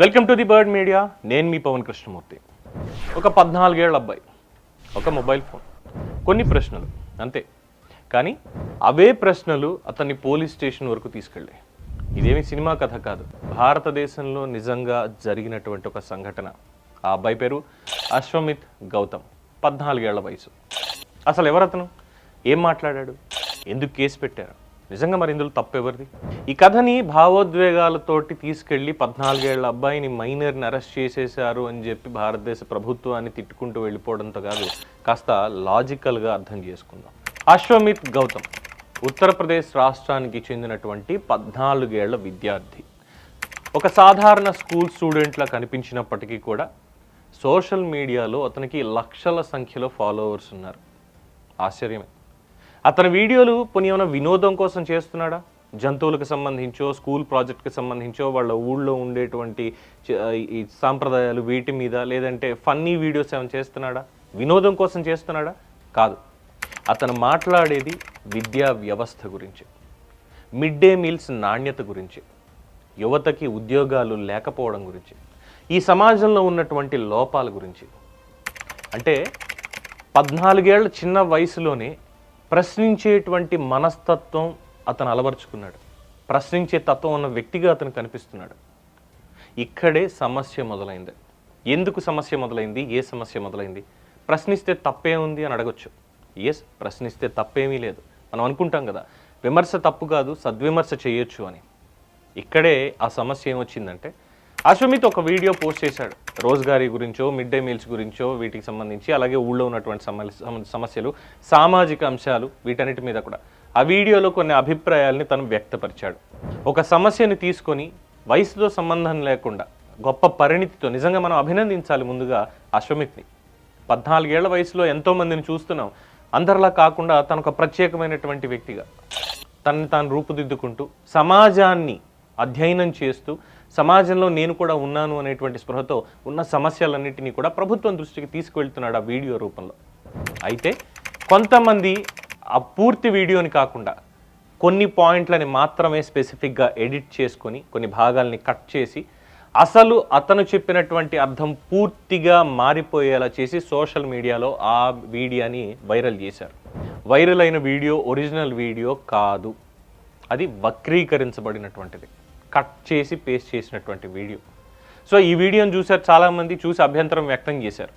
Welcome to the bird media. నేను మీ పవన్ కృష్ణమూర్తి. ఒక 14 ఏళ్ల అబ్బాయి, ఒక మొబైల్ ఫోన్, కొన్ని ప్రశ్నలు అంతే. కానీ అవే ప్రశ్నలు అతన్ని పోలీస్ స్టేషన్ వరకు తీసుకెళ్ళాయి. ఇదేమి సినిమా కథ కాదు, భారతదేశంలో నిజంగా జరిగినటువంటి ఒక సంఘటన. ఆ అబ్బాయి పేరు అశ్వమిత్ గౌతమ్, 14 ఏళ్ల వయసు. అసలు ఎవరతను, ఏం మాట్లాడాడు, ఎందుకు కేసు పెట్టారు, నిజంగా మరి ఇందులో తప్పు ఎవరిది? ఈ కథని భావోద్వేగాలతోటి తీసుకెళ్లి 14 ఏళ్ల అబ్బాయిని, మైనర్ని అరెస్ట్ చేసేశారు అని చెప్పి భారతదేశ ప్రభుత్వాన్ని తిట్టుకుంటూ వెళ్ళిపోవడంతో కాదు, కాస్త లాజికల్గా అర్థం చేసుకుందాం. అశ్వమిత్ గౌతమ్ ఉత్తరప్రదేశ్ రాష్ట్రానికి చెందినటువంటి 14 ఏళ్ల విద్యార్థి. ఒక సాధారణ స్కూల్ స్టూడెంట్లా కనిపించినప్పటికీ కూడా సోషల్ మీడియాలో అతనికి లక్షల సంఖ్యలో ఫాలోవర్స్ ఉన్నారు. ఆశ్చర్యమే. అతని వీడియోలు పోనీ ఏమైనా వినోదం కోసం చేస్తున్నాడా, జంతువులకు సంబంధించో, స్కూల్ ప్రాజెక్ట్కి సంబంధించో, వాళ్ళ ఊళ్ళో ఉండేటువంటి ఈ సాంప్రదాయాలు వీటి మీద, లేదంటే ఫన్నీ వీడియోస్ ఏమైనా చేస్తున్నాడా, వినోదం కోసం చేస్తున్నాడా? కాదు. అతను మాట్లాడేది విద్యా వ్యవస్థ గురించి, మిడ్ డే మీల్స్ నాణ్యత గురించి, యువతకి ఉద్యోగాలు లేకపోవడం గురించి, ఈ సమాజంలో ఉన్నటువంటి లోపాల గురించి. అంటే 14 ఏళ్ల చిన్న వయసులోనే ప్రశ్నించేటువంటి మనస్తత్వం అతను అలవరుచుకున్నాడు. ప్రశ్నించే తత్వం ఉన్న వ్యక్తిగా అతను కనిపిస్తున్నాడు. ఇక్కడే సమస్య మొదలైంది. ఎందుకు సమస్య మొదలైంది, ఏ సమస్య మొదలైంది? ప్రశ్నిస్తే తప్పే ఉంది అని అడగొచ్చు. ఎస్, ప్రశ్నిస్తే తప్పేమీ లేదు. మనం అనుకుంటాం కదా, విమర్శ తప్పు కాదు, సద్విమర్శ చేయొచ్చు అని. ఇక్కడే ఆ సమస్య ఏమొచ్చిందంటే, అశ్వమిత్ ఒక వీడియో పోస్ట్ చేశాడు, రోజ్గారీ గురించో, మిడ్ డే మీల్స్ గురించో, వీటికి సంబంధించి, అలాగే ఊళ్ళో ఉన్నటువంటి సమస్యలు, సామాజిక అంశాలు, వీటన్నిటి మీద కూడా ఆ వీడియోలో కొన్ని అభిప్రాయాల్ని తను వ్యక్తపరిచాడు. ఒక సమస్యని తీసుకొని వయసుతో సంబంధం లేకుండా గొప్ప పరిణితితో, నిజంగా మనం అభినందించాలి ముందుగా అశ్వమిత్ని. 14 ఏళ్ల వయసులో ఎంతోమందిని చూస్తున్నాం. అందరిలా కాకుండా తను ఒక ప్రత్యేకమైనటువంటి వ్యక్తిగా తనని తాను రూపుదిద్దుకుంటూ, సమాజాన్ని అధ్యయనం చేస్తూ, సమాజంలో నేను కూడా ఉన్నాను అనేటువంటి స్పృహతో ఉన్న సమస్యలన్నింటినీ కూడా ప్రభుత్వం దృష్టికి తీసుకువెళ్తున్నాడు ఆ వీడియో రూపంలో. అయితే కొంతమంది ఆ పూర్తి వీడియోని కాకుండా కొన్ని పాయింట్లని మాత్రమే స్పెసిఫిక్గా ఎడిట్ చేసుకొని, కొన్ని భాగాల్ని కట్ చేసి, అసలు అతను చెప్పినటువంటి అర్థం పూర్తిగా మారిపోయేలా చేసి సోషల్ మీడియాలో ఆ వీడియోని వైరల్ చేశారు. వైరల్ అయిన వీడియో ఒరిజినల్ వీడియో కాదు, అది వక్రీకరించబడినటువంటిది, కట్ చేసి పేస్ట్ చేసినటువంటి వీడియో. సో ఈ వీడియోని చూశారు చాలామంది, చూసి అభ్యంతరం వ్యక్తం చేశారు.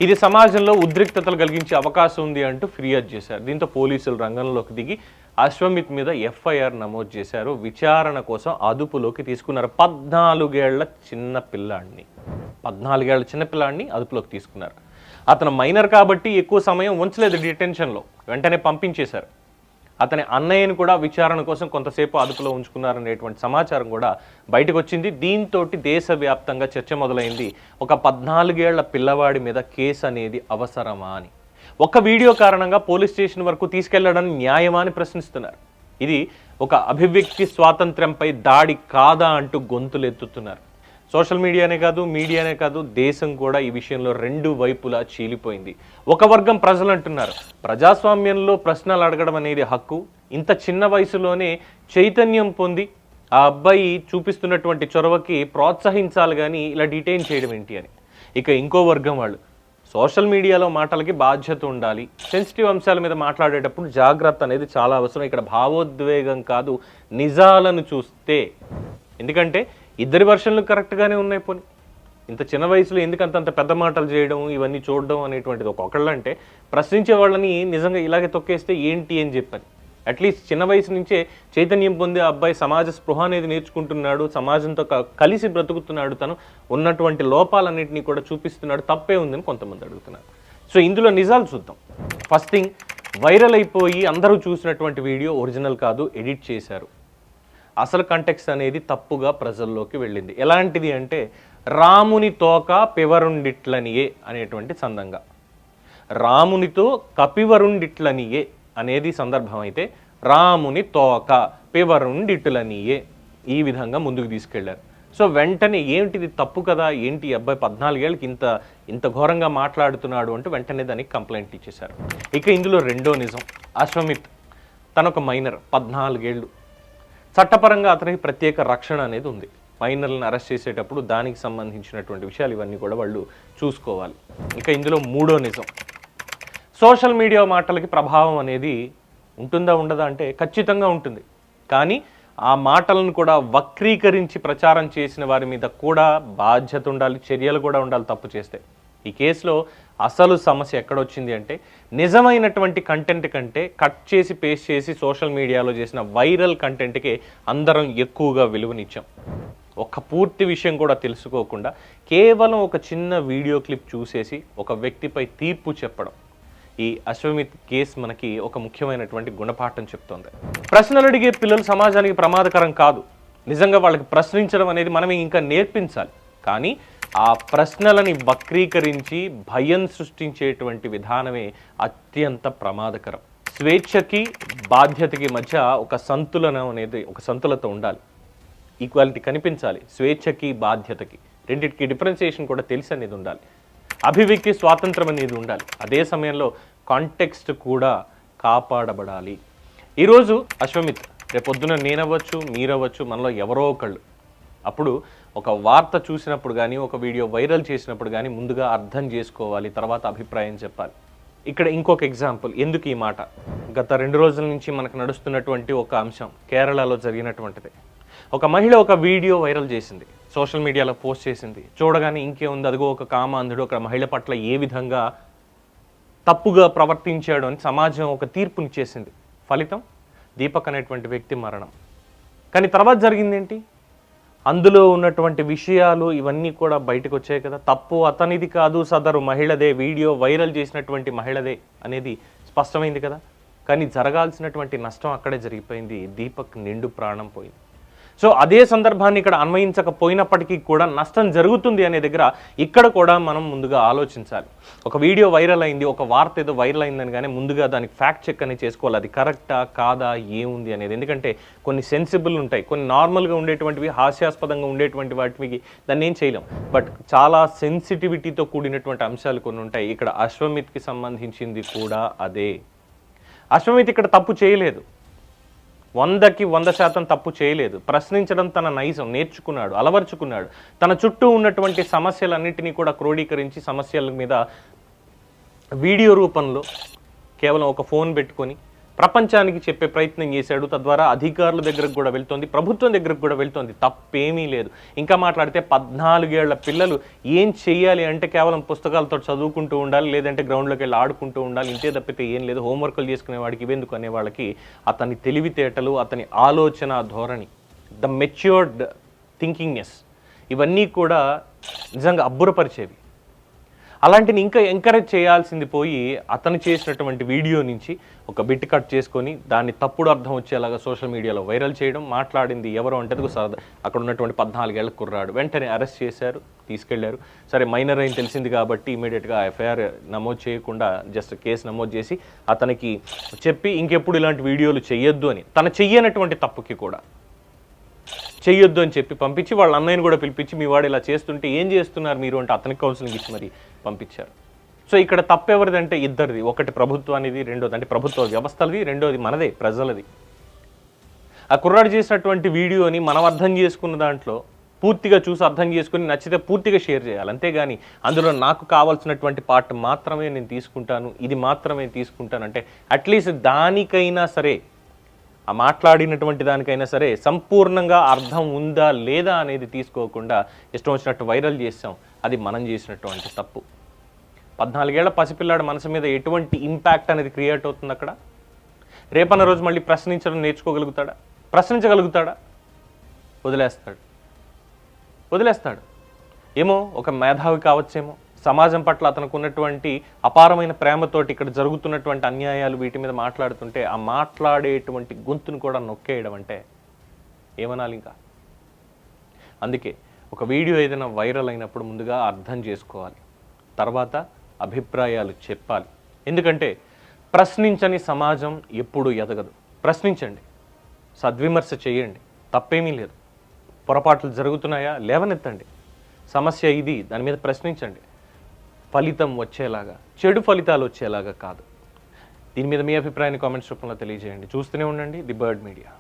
ఇది సమాజంలో ఉద్రిక్తతలు కలిగించే అవకాశం ఉంది అంటూ ఫిర్యాదు చేశారు. దీంతో పోలీసులు రంగంలోకి దిగి అశ్వమిత్ మీద ఎఫ్ఐఆర్ నమోదు చేశారు. విచారణ కోసం అదుపులోకి తీసుకున్నారు. 14 ఏళ్ల చిన్నపిల్లాడిని, 14 ఏళ్ల చిన్నపిల్లాడిని అదుపులోకి తీసుకున్నారు. అతను మైనర్ కాబట్టి ఎక్కువ సమయం ఉంచలేదు డిటెన్షన్లో, వెంటనే పంపించేశారు. అతని అన్నయ్యను కూడా విచారణ కోసం కొంతసేపు అదుపులో ఉంచుకున్నారనేటువంటి సమాచారం కూడా బయటకు వచ్చింది. దీంతో దేశవ్యాప్తంగా చర్చ మొదలైంది. ఒక 14 ఏళ్ల పిల్లవాడి మీద కేసు అనేది అవసరమా అని. ఒక వీడియో కారణంగా పోలీస్ స్టేషన్ వరకు తీసుకెళ్లడం న్యాయమా అని ప్రశ్నిస్తున్నారు. ఇది ఒక అభివ్యక్తి స్వాతంత్ర్యంపై దాడి కాదా అంటూ గొంతులెత్తుతున్నారు. సోషల్ మీడియానే కాదు, దేశం కూడా ఈ విషయంలో రెండు వైపులా చీలిపోయింది. ఒక వర్గం ప్రజలు అంటున్నారు, ప్రజాస్వామ్యంలో ప్రశ్నలు అడగడం అనేది హక్కు, ఇంత చిన్న వయసులోనే చైతన్యం పొంది ఆ అబ్బాయి చూపిస్తున్నటువంటి చొరవకి ప్రోత్సహించాలి కానీ ఇలా డిటైన్ చేయడం ఏంటి అని. ఇక ఇంకో వర్గం వాళ్ళు, సోషల్ మీడియాలో మాటలకి బాధ్యత ఉండాలి, సెన్సిటివ్ అంశాల మీద మాట్లాడేటప్పుడు జాగ్రత్త అనేది చాలా అవసరం, ఇక్కడ భావోద్వేగం కాదు నిజాలను చూస్తే. ఎందుకంటే ఇద్దరి వర్షన్లు కరెక్ట్గానే ఉన్నాయి. పోనీ ఇంత చిన్న వయసులో ఎందుకు అంత పెద్ద మాటలు చేయడం, ఇవన్నీ చూడడం అనేటువంటిది. ఒక్కొక్కళ్ళంటే ప్రశ్నించే వాళ్ళని నిజంగా ఇలాగే తొక్కేస్తే ఏంటి అని చెప్పని. అట్లీస్ట్ చిన్న వయసు నుంచే చైతన్యం పొందే అబ్బాయి సమాజ స్పృహ అనేది నేర్చుకుంటున్నాడు, సమాజంతో కలిసి బ్రతుకుతున్నాడు, తను ఉన్నటువంటి లోపాలన్నింటినీ కూడా చూపిస్తున్నాడు, తప్పే ఉందని కొంతమంది అడుగుతున్నారు. సో ఇందులో నిజాలు చూద్దాం. ఫస్ట్ థింగ్, వైరల్ అయిపోయి అందరూ చూసినటువంటి వీడియో ఒరిజినల్ కాదు, ఎడిట్ చేశారు. అసలు కంటెక్స్ట్ అనేది తప్పుగా ప్రజల్లోకి వెళ్ళింది. ఎలాంటిది అంటే, రాముని తోక పివరుండిట్లనియే అనేటువంటి సందంగా, రామునితో కపివరుండిట్లనియే అనేది సందర్భం అయితే, రాముని తోక పివరుండిట్లనియే ఈ విధంగా ముందుకు తీసుకెళ్లారు. సో వెంటనే ఏంటిది తప్పు కదా, ఏంటి అబ్బాయి 14 ఏళ్ళకి ఇంత ఘోరంగా మాట్లాడుతున్నాడు అంటూ వెంటనే దానికి కంప్లైంట్ ఇచ్చేశారు. ఇక ఇందులో రెండో నిజం, అశ్వమిత్ తనొక మైనర్, 14 ఏళ్ళు. చట్టపరంగా అతనికి ప్రత్యేక రక్షణ అనేది ఉంది. మైనర్లను అరెస్ట్ చేసేటప్పుడు దానికి సంబంధించినటువంటి విషయాలు ఇవన్నీ కూడా వాళ్ళు చూసుకోవాలి. ఇక ఇందులో మూడో నిజం, సోషల్ మీడియా మాటలకి ప్రభావం అనేది ఉంటుందా ఉండదా అంటే ఖచ్చితంగా ఉంటుంది. కానీ ఆ మాటలను కూడా వక్రీకరించి ప్రచారం చేసిన వారి మీద కూడా బాధ్యత ఉండాలి, చర్యలు కూడా ఉండాలి తప్పు చేస్తే. ఈ కేసులో అసలు సమస్య ఎక్కడొచ్చింది అంటే నిజమైనటువంటి కంటెంట్ కంటే కట్ చేసి పేస్ట్ చేసి సోషల్ మీడియాలో చేసిన వైరల్ కంటెంట్కే అందరం ఎక్కువగా విలువనిచ్చాం. ఒక పూర్తి విషయం కూడా తెలుసుకోకుండా కేవలం ఒక చిన్న వీడియో క్లిప్ చూసేసి ఒక వ్యక్తిపై తీర్పు చెప్పడం, ఈ అశ్వమిత్ కేసు మనకి ఒక ముఖ్యమైనటువంటి గుణపాఠం చెప్తోంది. ప్రశ్నలు అడిగే పిల్లలు సమాజానికి ప్రమాదకరం కాదు. నిజంగా వాళ్ళకి ప్రశ్నించడం అనేది మనమే ఇంకా నేర్పించాలి. కానీ ఆ ప్రశ్నలని వక్రీకరించి భయం సృష్టించేటువంటి విధానమే అత్యంత ప్రమాదకరం. స్వేచ్ఛకి బాధ్యతకి మధ్య ఒక సంతులనం అనేది, ఒక సంతులత ఉండాలి. ఈక్వాలిటీ కనిపించాలి. స్వేచ్ఛకి బాధ్యతకి రెండింటికి డిఫరెన్సియేషన్ కూడా తెలిసి అనేది ఉండాలి. అభివ్యక్తి స్వాతంత్రం అనేది ఉండాలి. అదే సమయంలో కాంటెక్స్ట్ కూడా కాపాడబడాలి. ఈరోజు అశ్వమిత్, రేపొద్దున నేనవ్వచ్చు, మీరవ్వచ్చు, మనలో ఎవరో ఒకళ్ళు. అప్పుడు ఒక వార్త చూసినప్పుడు కానీ ఒక వీడియో వైరల్ చేసినప్పుడు కానీ ముందుగా అర్థం చేసుకోవాలి, తర్వాత అభిప్రాయం చెప్పాలి. ఇక్కడ ఇంకొక ఎగ్జాంపుల్, ఎందుకు ఈ మాట, గత 2 రోజుల నుంచి మనకు నడుస్తున్నటువంటి ఒక అంశం కేరళలో జరిగినటువంటిది. ఒక మహిళ ఒక వీడియో వైరల్ చేసింది, సోషల్ మీడియాలో పోస్ట్ చేసింది. చూడగానే ఇంకేముంది, అదిగో ఒక కామాంధుడు ఒక మహిళ పట్ల ఏ విధంగా తప్పుగా ప్రవర్తించాడు అని సమాజం ఒక తీర్పునిచ్చేసింది. ఫలితం దీపక్ అనేటువంటి వ్యక్తి మరణం. కానీ తర్వాత జరిగింది ఏంటి, అందులో ఉన్నటువంటి విషయాలు ఇవన్నీ కూడా బయటకు వచ్చాయి కదా. తప్పు అతనిది కాదు, సదరు మహిళదే, వీడియో వైరల్ చేసినటువంటి మహిళదే అనేది స్పష్టమైంది కదా. కానీ జరగాల్సినటువంటి నష్టం అక్కడే జరిగిపోయింది. దీపక్ నిండు ప్రాణం పోయింది. సో అదే సందర్భాన్ని ఇక్కడ అన్వయించకపోయినప్పటికీ కూడా నష్టం జరుగుతుంది అనే దగ్గర ఇక్కడ కూడా మనం ముందుగా ఆలోచించాలి. ఒక వీడియో వైరల్ అయింది, ఒక వార్త ఏదో వైరల్ అయిందని కానీ ముందుగా దానికి ఫ్యాక్ట్ చెక్ అనేది చేసుకోవాలి. అది కరెక్టా కాదా ఏముంది అనేది. ఎందుకంటే కొన్ని సెన్సిబుల్ ఉంటాయి, కొన్ని నార్మల్గా ఉండేటువంటివి, హాస్యాస్పదంగా ఉండేటువంటి వాటికి దాన్ని ఏం చేయలేం. బట్ చాలా సెన్సిటివిటీతో కూడినటువంటి అంశాలు కొన్ని ఉంటాయి. ఇక్కడ అశ్వమిత్కి సంబంధించింది కూడా అదే. అశ్వమిత్ ఇక్కడ తప్పు చేయలేదు, 100కి 100% తప్పు చేయలేదు. ప్రశ్నించడం తన నైజం, నేర్చుకున్నాడు, అలవర్చుకున్నాడు. తన చుట్టూ ఉన్నటువంటి సమస్యలన్నింటినీ కూడా క్రోడీకరించి సమస్యల మీద వీడియో రూపంలో కేవలం ఒక ఫోన్ పెట్టుకొని ప్రపంచానికి చెప్పే ప్రయత్నం చేశాడు. తద్వారా అధికారుల దగ్గరకు కూడా వెళ్తోంది, ప్రభుత్వం దగ్గరకు కూడా వెళ్తోంది. తప్పేమీ లేదు. ఇంకా మాట్లాడితే 14 ఏళ్ల పిల్లలు ఏం చెయ్యాలి అంటే కేవలం పుస్తకాలతో చదువుకుంటూ ఉండాలి, లేదంటే గ్రౌండ్లోకి వెళ్ళి ఆడుకుంటూ ఉండాలి, ఇంతే తప్పితే ఏం లేదు. హోంవర్క్లు చేసుకునే వాడికి ఇవెందుకు అనే వాళ్ళకి అతని తెలివితేటలు, అతని ఆలోచన ధోరణి, ద మెచ్యూర్డ్ థింకింగ్నెస్, ఇవన్నీ కూడా నిజంగా అబ్బురపరిచేవి. అలాంటిని ఇంకా ఎంకరేజ్ చేయాల్సింది పోయి అతను చేసినటువంటి వీడియో నుంచి ఒక బిట్ కట్ చేసుకొని దాన్ని తప్పుడు అర్థం వచ్చేలాగా సోషల్ మీడియాలో వైరల్ చేయడం, మాట్లాడింది ఎవరు అంటే అక్కడ ఉన్నటువంటి 14 ఏళ్ల కుర్రాడు. వెంటనే అరెస్ట్ చేశారు, తీసుకెళ్లారు. సరే మైనర్ అని తెలిసింది కాబట్టి ఇమీడియట్గా ఎఫ్ఐఆర్ నమోదు చేయకుండా జస్ట్ కేసు నమోదు చేసి అతనికి చెప్పి ఇంకెప్పుడు ఇలాంటి వీడియోలు చెయ్యొద్దు అని, తన చెయ్యనటువంటి తప్పుకి కూడా చెయ్యొద్దు అని చెప్పి పంపించి వాళ్ళ అన్నయ్యని కూడా పిలిపించి మీ వాడు ఇలా చేస్తుంటే ఏం చేస్తున్నారు మీరు అంటే అతనికి కౌన్సిలింగ్ ఇచ్చి మరి పంపించారు. సో ఇక్కడ తప్పెవరిదంటే ఇద్దరిది. ఒకటి ప్రభుత్వానిది, రెండోది అంటే ప్రభుత్వ వ్యవస్థలది, రెండోది మనదే, ప్రజలది. ఆ కుర్రాడు చేసినటువంటి వీడియోని మనం అర్థం చేసుకున్న దాంట్లో పూర్తిగా చూసి అర్థం చేసుకుని నచ్చితే పూర్తిగా షేర్ చేయాలి. అంతేగాని అందులో నాకు కావాల్సినటువంటి పార్ట్ మాత్రమే నేను తీసుకుంటాను, ఇది మాత్రమే తీసుకుంటాను అంటే అట్లీస్ట్ దానికైనా సరే, ఆ మాట్లాడినటువంటి దానికైనా సరే సంపూర్ణంగా అర్థం ఉందా లేదా అనేది తీసుకోకుండా ఇష్టం వచ్చినట్టు వైరల్ చేసాం. అది మనం చేసినటువంటి తప్పు. 14 ఏళ్ల పసిపిల్లాడు మనసు మీద ఎటువంటి ఇంపాక్ట్ అనేది క్రియేట్ అవుతుంది అక్కడ. రేపన్న రోజు మళ్ళీ ప్రశ్నించడం నేర్చుకోగలుగుతాడా? ప్రశ్నించగలుగుతాడా? వదిలేస్తాడు. ఏమో ఒక మేధావి కావచ్చేమో, సమాజం పట్ల అతనికి ఉన్నటువంటి అపారమైన ప్రేమతోటి ఇక్కడ జరుగుతున్నటువంటి అన్యాయాలు వీటి మీద మాట్లాడుతుంటే ఆ మాట్లాడేటువంటి గొంతును కూడా నొక్కేయడం అంటే ఏమనాలి ఇంకా. అందుకే ఒక వీడియో ఏదైనా వైరల్ అయినప్పుడు ముందుగా అర్థం చేసుకోవాలి, తర్వాత అభిప్రాయాలు చెప్పాలి. ఎందుకంటే ప్రశ్నించని సమాజం ఎప్పుడూ ఎదగదు. ప్రశ్నించండి, సద్విమర్శ చేయండి, తప్పేమీ లేదు. పొరపాట్లు జరుగుతున్నాయా లేవనెత్తండి, సమస్య ఇది, దాని మీద ప్రశ్నించండి. ఫలితం వచ్చేలాగా, చెడు ఫలితాలు వచ్చేలాగా కాదు. దీని మీద మీ అభిప్రాయాన్ని కామెంట్స్ రూపంలో తెలియజేయండి. చూస్తూనే ఉండండి ది బర్డ్ మీడియా.